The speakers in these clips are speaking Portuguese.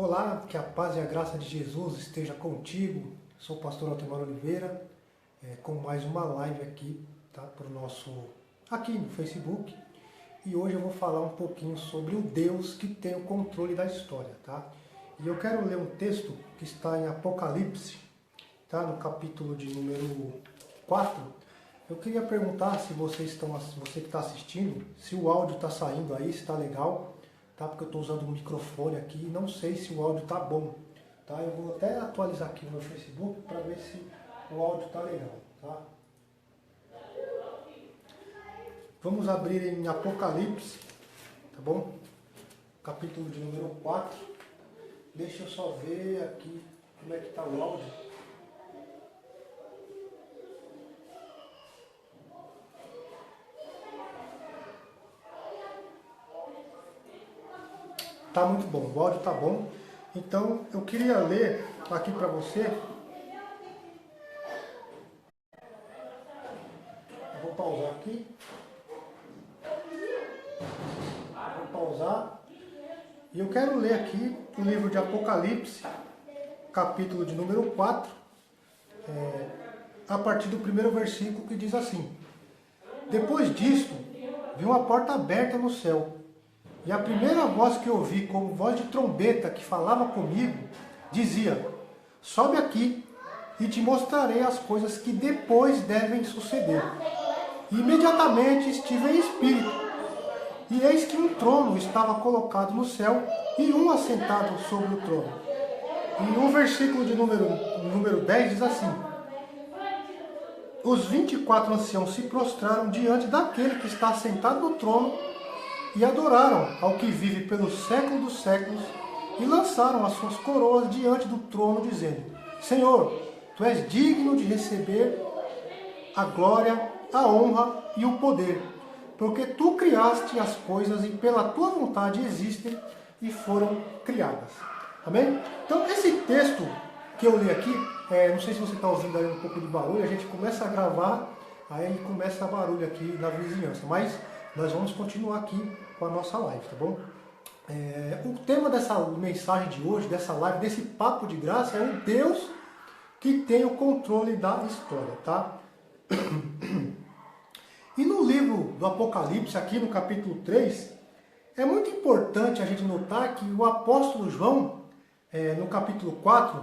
Olá, que a paz e a graça de Jesus esteja contigo. Sou o pastor Altemar Oliveira, com mais uma live aqui, tá? Aqui no Facebook. E hoje eu vou falar um pouquinho sobre o Deus que tem o controle da história, tá? E eu quero ler um texto que está em Apocalipse, tá? No capítulo de número 4. Eu queria perguntar se você que está assistindo, se o áudio está saindo aí, se está legal. Tá? Porque eu estou usando um microfone aqui e não sei se o áudio está bom. Tá? Eu vou até atualizar aqui no meu Facebook para ver se o áudio está legal. Tá? Vamos abrir em Apocalipse, tá bom? Capítulo de número 4. Deixa eu só ver aqui como é que está o áudio. Tá muito bom, o áudio tá bom. Então eu queria ler aqui para você. Eu vou pausar aqui. Vou pausar. E eu quero ler aqui o livro de Apocalipse, capítulo de número 4, a partir do primeiro versículo, que diz assim: Depois disto, vi uma porta aberta no céu. E a primeira voz que ouvi, como voz de trombeta que falava comigo, dizia: Sobe aqui e te mostrarei as coisas que depois devem suceder. E imediatamente estive em espírito, e eis que um trono estava colocado no céu e um assentado sobre o trono. E no versículo de número 10 diz assim: Os 24 anciãos se prostraram diante daquele que está assentado no trono e adoraram ao que vive pelos séculos dos séculos, e lançaram as suas coroas diante do trono, dizendo: Senhor, Tu és digno de receber a glória, a honra e o poder, porque Tu criaste as coisas e pela Tua vontade existem e foram criadas. Amém? Então esse texto que eu li aqui, não sei se você está ouvindo aí um pouco de barulho, a gente começa a gravar, aí começa barulho aqui na vizinhança, mas nós vamos continuar aqui com a nossa live, tá bom? O tema dessa mensagem de hoje, dessa live, desse papo de graça, é um Deus que tem o controle da história, tá? E no livro do Apocalipse, aqui no capítulo 3, é muito importante a gente notar que o apóstolo João, no capítulo 4,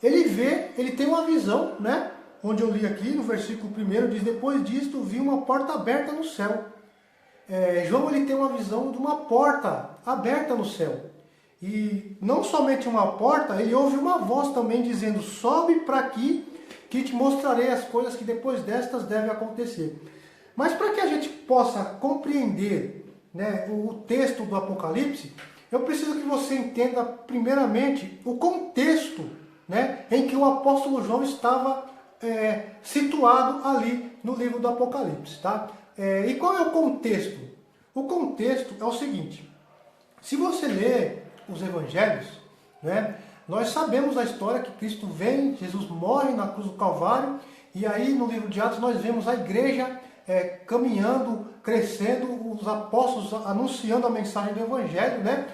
ele tem uma visão, né? Onde eu li aqui no versículo 1, diz: Depois disto vi uma porta aberta no céu. João ele tem uma visão de uma porta aberta no céu. E não somente uma porta, ele ouve uma voz também dizendo: Sobe para aqui que te mostrarei as coisas que depois destas devem acontecer. Mas para que a gente possa compreender, né, o texto do Apocalipse, eu preciso que você entenda primeiramente o contexto, né, em que o apóstolo João estava situado ali no livro do Apocalipse. Tá? E qual é o contexto? O contexto é o seguinte: se você ler os evangelhos, né, nós sabemos a história que Cristo vem, Jesus morre na cruz do Calvário, e aí no livro de Atos nós vemos a igreja caminhando, crescendo, os apóstolos anunciando a mensagem do evangelho, né?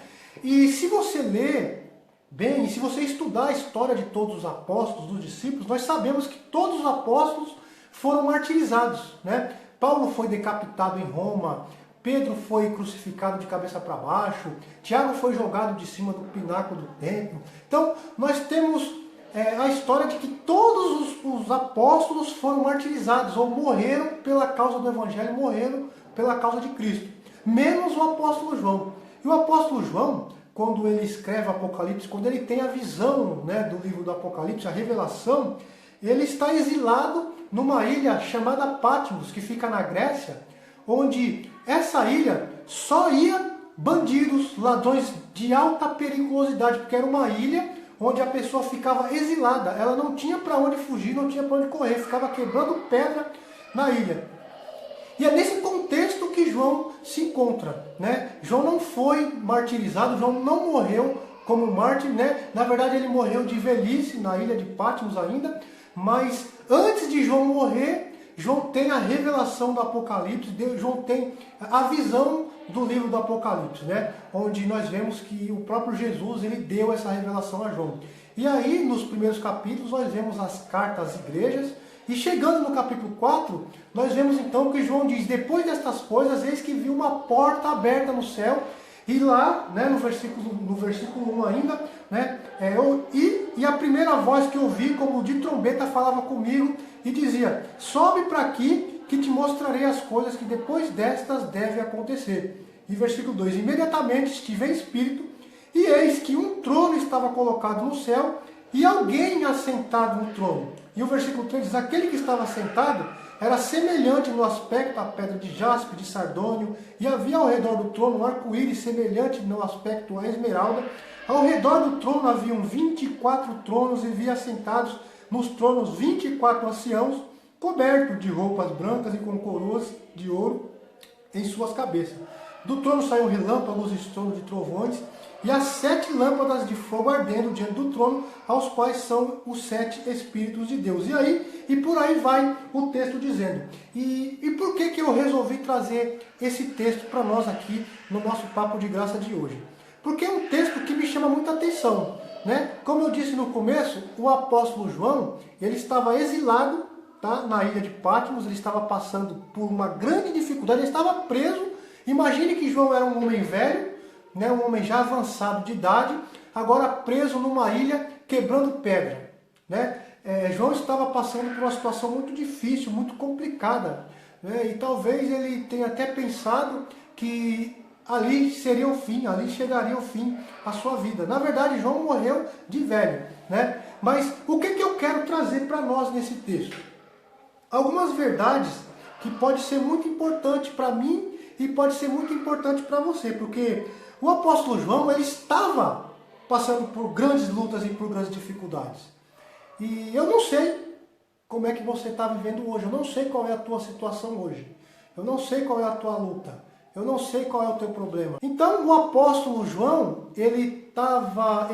E se você ler bem, e se você estudar a história de todos os apóstolos, dos discípulos, nós sabemos que todos os apóstolos foram martirizados, né? Paulo foi decapitado em Roma, Pedro foi crucificado de cabeça para baixo, Tiago foi jogado de cima do pináculo do templo. Então, nós temos a história de que todos os apóstolos foram martirizados, ou morreram pela causa do Evangelho, morreram pela causa de Cristo, menos o apóstolo João. E o apóstolo João, quando ele escreve o Apocalipse, quando ele tem a visão, né, do livro do Apocalipse, a revelação, ele está exilado numa ilha chamada Patmos, que fica na Grécia, onde essa ilha só ia bandidos, ladrões de alta periculosidade, porque era uma ilha onde a pessoa ficava exilada, ela não tinha para onde fugir, não tinha para onde correr, ficava quebrando pedra na ilha. E é nesse contexto que João se encontra, né? João não foi martirizado, João não morreu como mártir, né? Na verdade ele morreu de velhice na ilha de Patmos ainda, mas antes de João morrer, João tem a revelação do Apocalipse, João tem a visão do livro do Apocalipse, né? Onde nós vemos que o próprio Jesus ele deu essa revelação a João. E aí, nos primeiros capítulos, nós vemos as cartas às igrejas, e chegando no capítulo 4, nós vemos então que João diz: depois destas coisas, eis que vi uma porta aberta no céu, e lá, né, no versículo 1 ainda, né, e a primeira voz que eu ouvi, como de trombeta, falava comigo e dizia: sobe para aqui, que te mostrarei as coisas que depois destas devem acontecer. E versículo 2: imediatamente estive em espírito, e eis que um trono estava colocado no céu, e alguém assentado no trono. E o versículo 3 diz: aquele que estava sentado era semelhante no aspecto à pedra de jaspe, de sardônio, e havia ao redor do trono um arco-íris semelhante no aspecto à esmeralda. Ao redor do trono haviam 24 tronos, e vi assentados nos tronos 24 anciãos, cobertos de roupas brancas e com coroas de ouro em suas cabeças. Do trono saíam relâmpagos e estrondo de trovões, e as 7 lâmpadas de fogo ardendo diante do trono, aos quais são os 7 Espíritos de Deus. E por aí vai o texto dizendo. E por que eu resolvi trazer esse texto para nós aqui no nosso Papo de Graça de hoje? Porque é um texto que me chama muita atenção, né? Como eu disse no começo, o apóstolo João, ele estava exilado, tá, na ilha de Patmos, ele estava passando por uma grande dificuldade, ele estava preso. Imagine que João era um homem velho, né, um homem já avançado de idade, agora preso numa ilha quebrando pedra, né? João estava passando por uma situação muito difícil, muito complicada, né? E talvez ele tenha até pensado que ali seria o fim, ali chegaria o fim à sua vida. Na verdade, João morreu de velho, né? Mas o que eu quero trazer para nós nesse texto? Algumas verdades que pode ser muito importante para mim e pode ser muito importante para você, porque o apóstolo João, ele estava passando por grandes lutas e por grandes dificuldades. E eu não sei como é que você está vivendo hoje, eu não sei qual é a tua situação hoje, eu não sei qual é a tua luta, eu não sei qual é o teu problema. Então o apóstolo João, ele estava,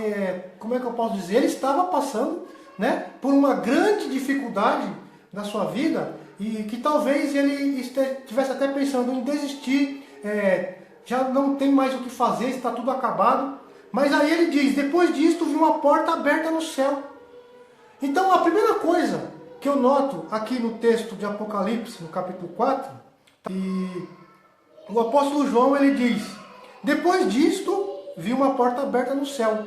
como é que eu posso dizer? Ele estava passando, né, por uma grande dificuldade na sua vida, e que talvez ele estivesse até pensando em desistir, já não tem mais o que fazer, está tudo acabado. Mas aí ele diz: depois disto vi uma porta aberta no céu. Então a primeira coisa que eu noto aqui no texto de Apocalipse, no capítulo 4, e o apóstolo João, ele diz: depois disto vi uma porta aberta no céu.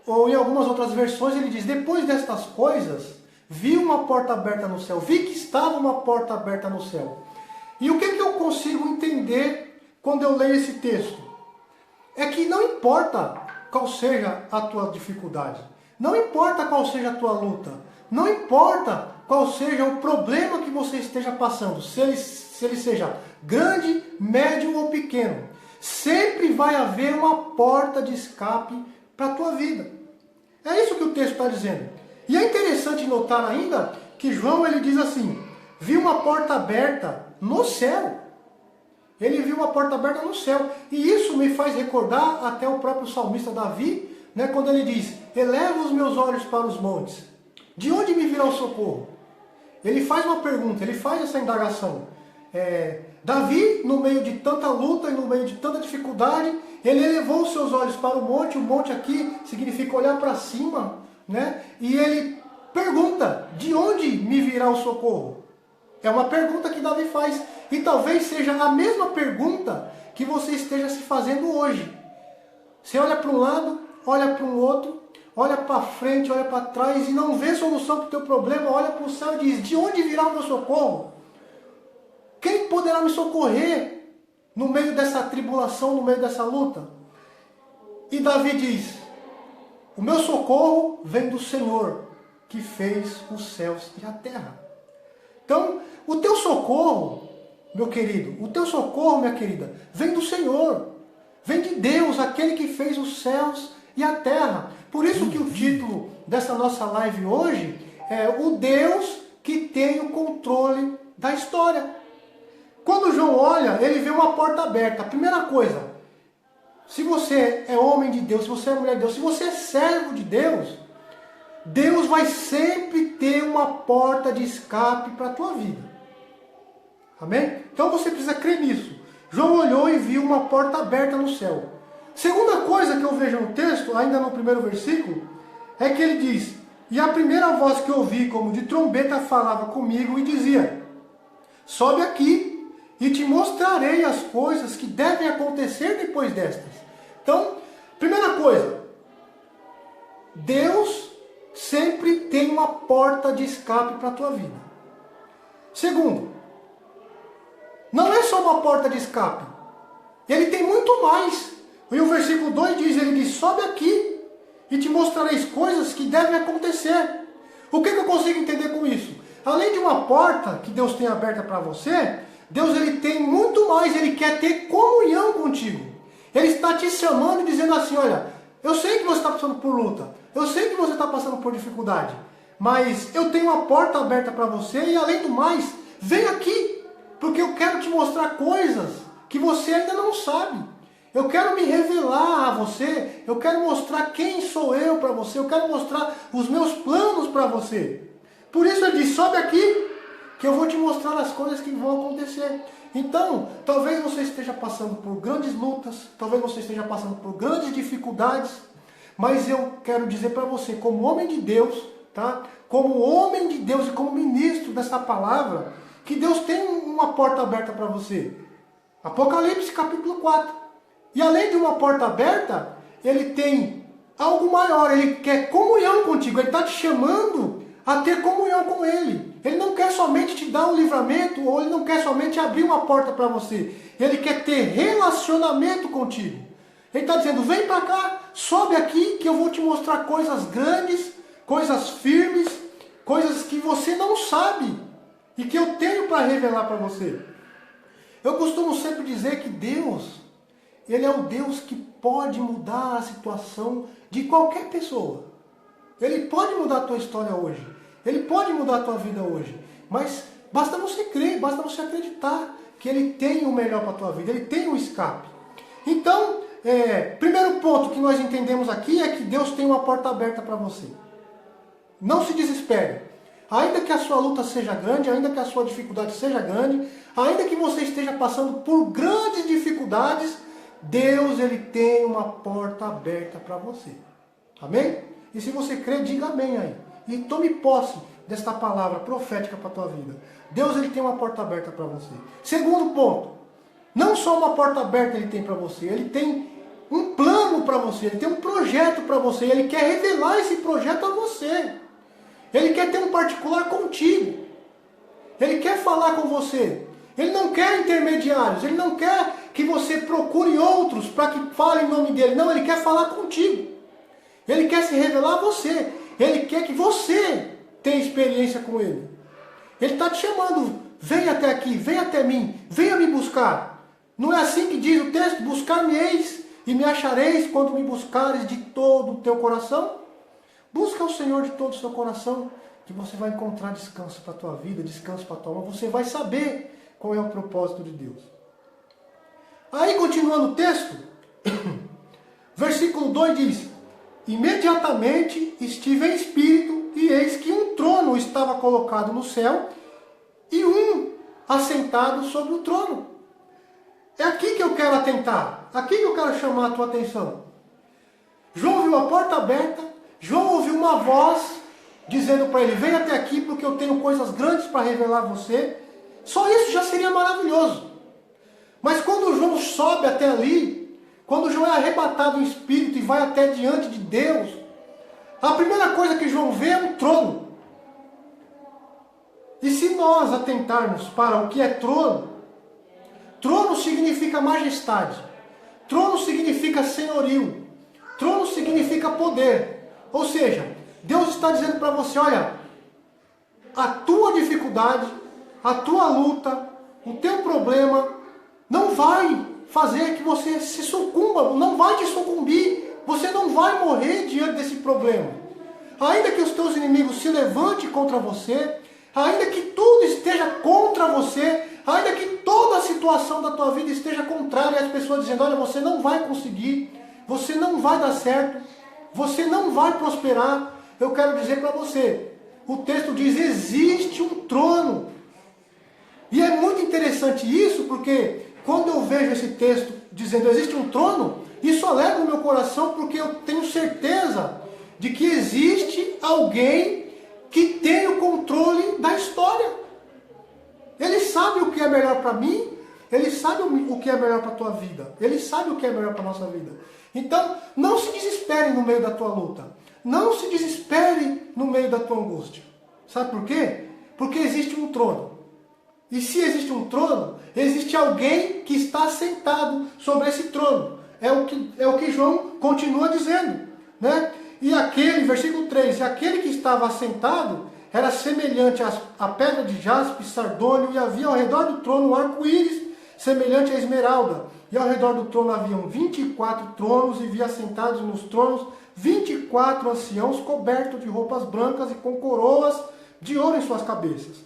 Ou em algumas outras versões ele diz: depois destas coisas vi uma porta aberta no céu. Vi que estava uma porta aberta no céu. E o que eu consigo entender quando eu leio esse texto? É que não importa qual seja a tua dificuldade, não importa qual seja a tua luta, não importa qual seja o problema que você esteja passando, se ele seja grande, médio ou pequeno, sempre vai haver uma porta de escape para a tua vida. É isso que o texto está dizendo. E é interessante notar ainda que João, ele diz assim: viu uma porta aberta no céu. Ele viu uma porta aberta no céu. E isso me faz recordar até o próprio salmista Davi, né, quando ele diz: eleva os meus olhos para os montes. De onde me virá o socorro? Ele faz uma pergunta, ele faz essa indagação. Davi, no meio de tanta luta e no meio de tanta dificuldade, ele elevou os seus olhos para o monte aqui significa olhar para cima, né? E ele pergunta: de onde me virá o socorro? É uma pergunta que Davi faz. E talvez seja a mesma pergunta que você esteja se fazendo hoje. Você olha para um lado, olha para o outro, olha para frente, olha para trás e não vê solução para o teu problema, olha para o céu e diz: de onde virá o meu socorro? Quem poderá me socorrer no meio dessa tribulação, no meio dessa luta? E Davi diz: o meu socorro vem do Senhor, que fez os céus e a terra. Então, o teu socorro, meu querido, o teu socorro, minha querida, vem do Senhor. Vem de Deus, aquele que fez os céus e a terra. Por isso que o título dessa nossa live hoje é o Deus que tem o controle da história. Quando João olha, ele vê uma porta aberta. A primeira coisa, se você é homem de Deus, se você é mulher de Deus, se você é servo de Deus, Deus vai sempre ter uma porta de escape para a tua vida. Amém? Então você precisa crer nisso. João olhou e viu uma porta aberta no céu. Segunda coisa que eu vejo no texto, ainda no primeiro versículo, é que ele diz: e a primeira voz que ouvi, como de trombeta, falava comigo e dizia: sobe aqui e te mostrarei as coisas que devem acontecer depois destas. Então, primeira coisa, Deus sempre tem uma porta de escape para a tua vida. Segundo, não é só uma porta de escape, ele tem muito mais. E o versículo 2 diz, ele diz: sobe aqui e te mostrareis coisas que devem acontecer. O que eu consigo entender com isso? Além de uma porta que Deus tem aberta para você, Deus ele tem muito mais, ele quer ter comunhão contigo. Ele está te chamando e dizendo assim: olha, eu sei que você está passando por luta, eu sei que você está passando por dificuldade, mas eu tenho uma porta aberta para você e além do mais, vem aqui, porque eu quero te mostrar coisas que você ainda não sabe. Eu quero me revelar a você, eu quero mostrar quem sou eu para você, eu quero mostrar os meus planos para você. Por isso ele diz: sobe aqui, que eu vou te mostrar as coisas que vão acontecer. Então, talvez você esteja passando por grandes lutas, talvez você esteja passando por grandes dificuldades, mas eu quero dizer para você, como homem de Deus, tá? Como homem de Deus e como ministro dessa palavra, que Deus tem uma porta aberta para você. Apocalipse capítulo 4. E além de uma porta aberta, ele tem algo maior, ele quer comunhão contigo, ele está te chamando a ter comunhão com ele. Ele não quer somente te dar um livramento, ou ele não quer somente abrir uma porta para você. Ele quer ter relacionamento contigo. Ele está dizendo: vem para cá, sobe aqui, que eu vou te mostrar coisas grandes, coisas firmes, coisas que você não sabe e que eu tenho para revelar para você. Eu costumo sempre dizer que Deus, ele é o Deus que pode mudar a situação de qualquer pessoa. Ele pode mudar a tua história hoje. Ele pode mudar a tua vida hoje. Mas basta você crer, basta você acreditar que ele tem o melhor para a tua vida. Ele tem o escape. Então, primeiro ponto que nós entendemos aqui é que Deus tem uma porta aberta para você. Não se desespere. Ainda que a sua luta seja grande, ainda que a sua dificuldade seja grande, ainda que você esteja passando por grandes dificuldades, Deus ele tem uma porta aberta para você. Amém? E se você crê, diga amém aí. E tome posse desta palavra profética para a tua vida. Deus ele tem uma porta aberta para você. Segundo ponto, não só uma porta aberta ele tem para você, ele tem um plano para você, ele tem um projeto para você, ele quer revelar esse projeto a você. Ele quer ter um particular contigo. Ele quer falar com você. Ele não quer intermediários, ele não quer que você procure outros para que falem em nome dele. Não, ele quer falar contigo. Ele quer se revelar a você. Ele quer que você tenha experiência com ele. Ele está te chamando: vem até aqui, vem até mim, venha me buscar. Não é assim que diz o texto? Buscar-me-eis e me achareis quando me buscares de todo o teu coração. Busca o Senhor de todo o seu coração, que você vai encontrar descanso para a tua vida, descanso para a tua alma. Você vai saber qual é o propósito de Deus. Aí, continuando o texto, versículo 2 diz: imediatamente estive em espírito, e eis que um trono estava colocado no céu, e um assentado sobre o trono. É aqui que eu quero atentar, aqui que eu quero chamar a tua atenção. João viu a porta aberta, João ouviu uma voz dizendo para ele: vem até aqui porque eu tenho coisas grandes para revelar a você. Só isso já seria maravilhoso. Mas quando João sobe até ali, quando João é arrebatado em espírito e vai até diante de Deus, a primeira coisa que João vê é um trono. E se nós atentarmos para o que é trono, trono significa majestade, trono significa senhorio, trono significa poder. Ou seja, Deus está dizendo para você: olha, a tua dificuldade, a tua luta, o teu problema não vai fazer que você se sucumba, não vai te sucumbir, você não vai morrer diante desse problema. Ainda que os teus inimigos se levantem contra você, ainda que tudo esteja contra você, ainda que toda a situação da tua vida esteja contrária, as pessoas dizendo: olha, você não vai conseguir, você não vai dar certo, você não vai prosperar. Eu quero dizer para você, o texto diz: existe um trono. E é muito interessante isso, porque quando eu vejo esse texto dizendo existe um trono, isso alegra o meu coração porque eu tenho certeza de que existe alguém que tem o controle da história. Ele sabe o que é melhor para mim, ele sabe o que é melhor para a tua vida, ele sabe o que é melhor para a nossa vida. Então, não se desespere no meio da tua luta, não se desespere no meio da tua angústia. Sabe por quê? Porque existe um trono. E se existe um trono, existe alguém que está sentado sobre esse trono. É o que João continua dizendo, né? E aquele, versículo 3, e aquele que estava assentado era semelhante à pedra de jaspe, sardônio, e havia ao redor do trono um arco-íris, semelhante à esmeralda. E ao redor do trono haviam 24 tronos, e via assentados nos tronos 24 anciãos, cobertos de roupas brancas e com coroas de ouro em suas cabeças.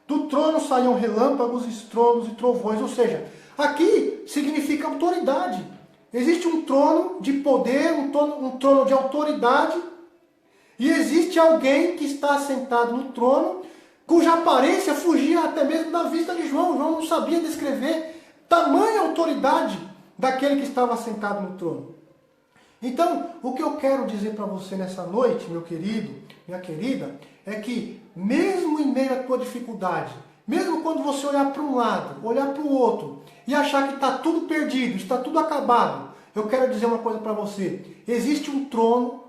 Do trono saíam relâmpagos, estrondos e trovões, ou seja, aqui significa autoridade. Existe um trono de poder, um trono de autoridade, e existe alguém que está assentado no trono, cuja aparência fugia até mesmo da vista de João. João não sabia descrever tamanha autoridade daquele que estava assentado no trono. Então, o que eu quero dizer para você nessa noite, meu querido, minha querida, é que mesmo em meio à tua dificuldade, mesmo quando você olhar para um lado, olhar para o outro e achar que está tudo perdido, está tudo acabado, eu quero dizer uma coisa para você. Existe um trono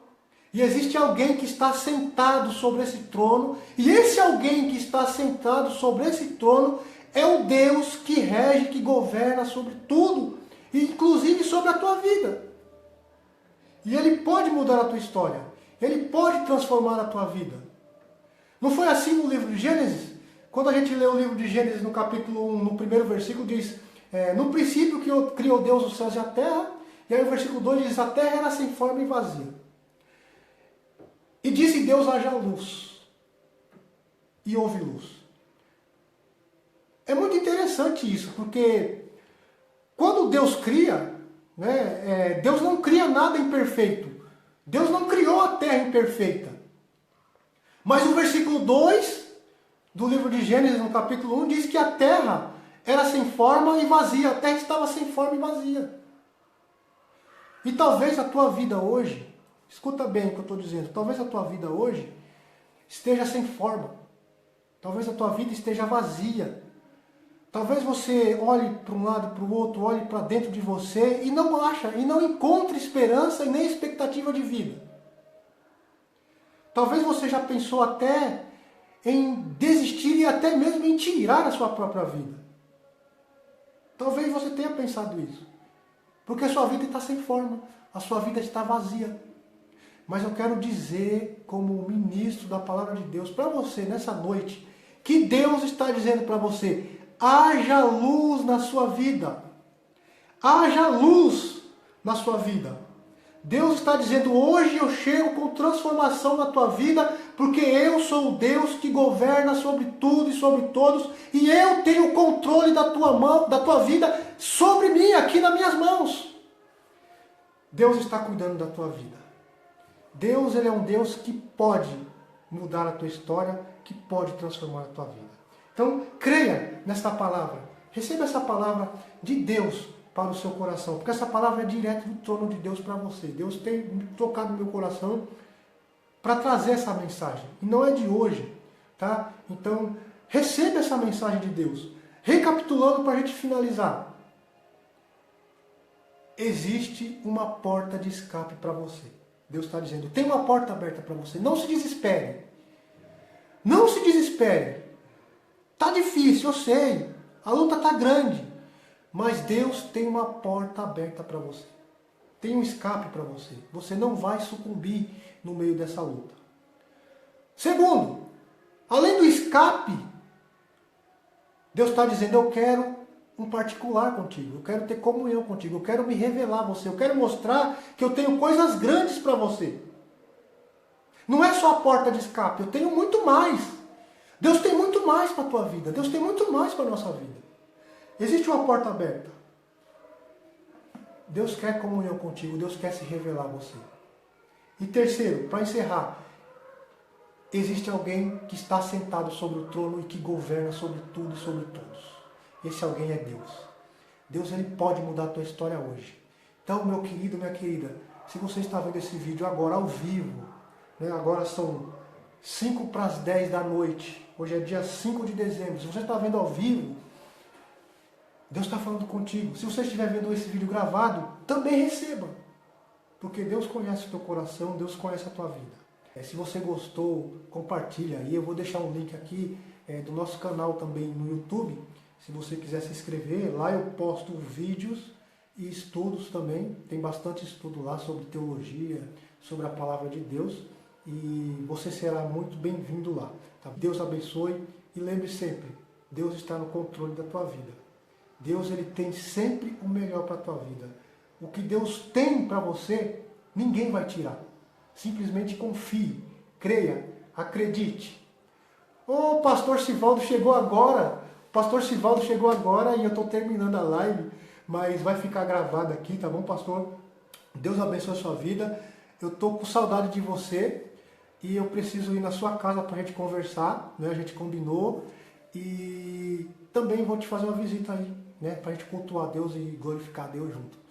e existe alguém que está sentado sobre esse trono, e esse alguém que está sentado sobre esse trono é o Deus que rege, que governa sobre tudo, inclusive sobre a tua vida. E Ele pode mudar a tua história, Ele pode transformar a tua vida. Não foi assim no livro de Gênesis? Quando a gente lê o livro de Gênesis no capítulo 1, no primeiro versículo, diz: no princípio criou Deus os céus e a terra. E aí o versículo 2 diz: a terra era sem forma e vazia. E disse Deus: haja luz. E houve luz. É muito interessante isso, porque quando Deus cria, né, Deus não cria nada imperfeito. Deus não criou a terra imperfeita. Mas o versículo 2 do livro de Gênesis, no capítulo 1, diz que a terra era sem forma e vazia. A terra estava sem forma e vazia. E talvez a tua vida hoje, escuta bem o que eu estou dizendo, talvez a tua vida hoje esteja sem forma. Talvez a tua vida esteja vazia. Talvez você olhe para um lado e para o outro, olhe para dentro de você e não acha, e não encontre esperança e nem expectativa de vida. Talvez você já pensou até em desistir e até mesmo em tirar a sua própria vida. Talvez você tenha pensado isso. Porque a sua vida está sem forma, a sua vida está vazia. Mas eu quero dizer, como ministro da palavra de Deus, para você nessa noite, que Deus está dizendo para você: haja luz na sua vida. Haja luz na sua vida. Deus está dizendo: hoje eu chego com transformação na tua vida, porque eu sou o Deus que governa sobre tudo e sobre todos, e eu tenho o controle da tua vida sobre mim, aqui nas minhas mãos. Deus está cuidando da tua vida. Deus, Ele é um Deus que pode mudar a tua história, que pode transformar a tua vida. Então, creia nesta palavra. Receba essa palavra de Deus para o seu coração, porque essa palavra é direto do trono de Deus para você. Deus tem tocado no meu coração para trazer essa mensagem. E não é de hoje, tá? Então, receba essa mensagem de Deus. Recapitulando para a gente finalizar. Existe uma porta de escape para você. Deus está dizendo: tem uma porta aberta para você. Não se desespere. Não se desespere. Está difícil, eu sei. A luta está grande. Mas Deus tem uma porta aberta para você. Tem um escape para você. Você não vai sucumbir no meio dessa luta. Segundo, além do escape, Deus está dizendo: eu quero um particular contigo. Eu quero ter comunhão contigo. Eu quero me revelar a você. Eu quero mostrar que eu tenho coisas grandes para você. Não é só a porta de escape. Eu tenho muito mais. Deus tem muito mais para a tua vida. Deus tem muito mais para a nossa vida. Existe uma porta aberta. Deus quer comunhão contigo. Deus quer se revelar a você. E terceiro, para encerrar, existe alguém que está sentado sobre o trono e que governa sobre tudo e sobre todos. Esse alguém é Deus. Deus ele pode mudar a tua história hoje. Então, meu querido, minha querida, se você está vendo esse vídeo agora ao vivo, né, agora são 5 para as 10 da noite, hoje é dia 5 de dezembro, se você está vendo ao vivo, Deus está falando contigo. Se você estiver vendo esse vídeo gravado, também receba. Porque Deus conhece o teu coração, Deus conhece a tua vida. Se você gostou, compartilha aí. Eu vou deixar um link aqui do nosso canal também no YouTube. Se você quiser se inscrever, lá eu posto vídeos e estudos também. Tem bastante estudo lá sobre teologia, sobre a palavra de Deus. E você será muito bem-vindo lá. Tá? Deus abençoe e lembre sempre, Deus está no controle da tua vida. Deus ele tem sempre o melhor para a tua vida. O que Deus tem para você, ninguém vai tirar. Simplesmente confie, creia, acredite. O pastor Sivaldo chegou agora. O pastor Sivaldo chegou agora e eu estou terminando a live, mas vai ficar gravado aqui, tá bom, pastor? Deus abençoe a sua vida. Eu estou com saudade de você e eu preciso ir na sua casa para a gente conversar, né? A gente combinou e também vou te fazer uma visita aí, né? Para a gente cultuar a Deus e glorificar a Deus junto.